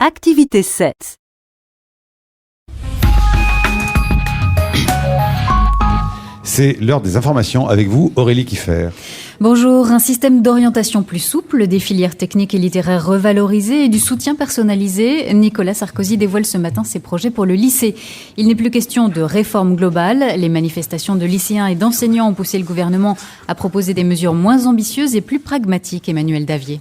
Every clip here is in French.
Activité 7. C'est l'heure des informations avec vous, Aurélie Kieffer. Bonjour, un système d'orientation plus souple, des filières techniques et littéraires revalorisées et du soutien personnalisé. Nicolas Sarkozy dévoile ce matin ses projets pour le lycée. Il n'est plus question de réforme globale. Les manifestations de lycéens et d'enseignants ont poussé le gouvernement à proposer des mesures moins ambitieuses et plus pragmatiques. Emmanuel Davier.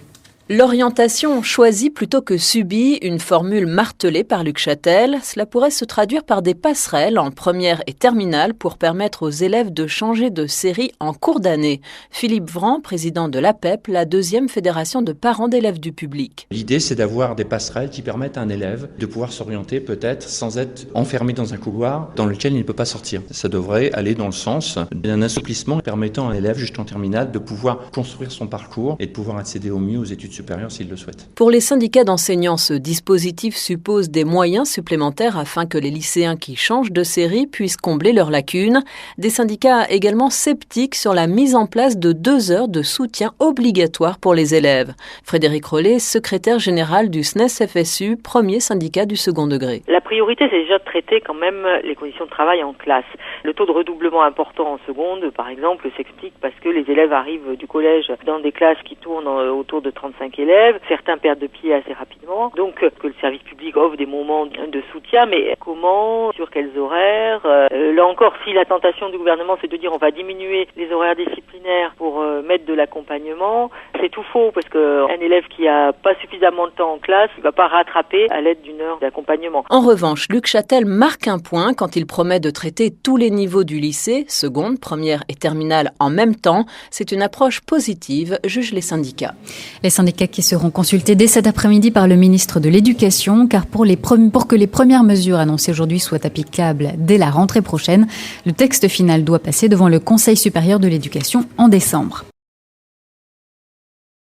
L'orientation choisie plutôt que subie, une formule martelée par Luc Châtel, cela pourrait se traduire par des passerelles en première et terminale pour permettre aux élèves de changer de série en cours d'année. Philippe Vran, président de l'APEP, la deuxième fédération de parents d'élèves du public. L'idée, c'est d'avoir des passerelles qui permettent à un élève de pouvoir s'orienter peut-être sans être enfermé dans un couloir dans lequel il ne peut pas sortir. Ça devrait aller dans le sens d'un assouplissement permettant à un élève juste en terminale de pouvoir construire son parcours et de pouvoir accéder au mieux aux études supérieure s'il le souhaite. Pour les syndicats d'enseignants, ce dispositif suppose des moyens supplémentaires afin que les lycéens qui changent de série puissent combler leurs lacunes. Des syndicats également sceptiques sur la mise en place de 2 heures de soutien obligatoire pour les élèves. Frédéric Rollet, secrétaire général du SNES-FSU, premier syndicat du second degré. La priorité, c'est déjà de traiter quand même les conditions de travail en classe. Le taux de redoublement important en seconde, par exemple, s'explique parce que les élèves arrivent du collège dans des classes qui tournent autour de 35 élèves, certains perdent de pied assez rapidement, donc que le service public offre des moments de soutien, mais comment, sur quels horaires, là encore, si la tentation du gouvernement c'est de dire on va diminuer les horaires disciplinaires pour mettre de l'accompagnement, c'est tout faux, parce qu'un élève qui a pas suffisamment de temps en classe, il va pas rattraper à l'aide d'une heure d'accompagnement. En revanche, Luc Châtel marque un point quand il promet de traiter tous les niveaux du lycée, seconde, première et terminale en même temps. C'est une approche positive, jugent les syndicats. Les syndicats qui seront consultés dès cet après-midi par le ministre de l'Éducation, car pour que les premières mesures annoncées aujourd'hui soient applicables dès la rentrée prochaine, le texte final doit passer devant le Conseil supérieur de l'éducation en décembre.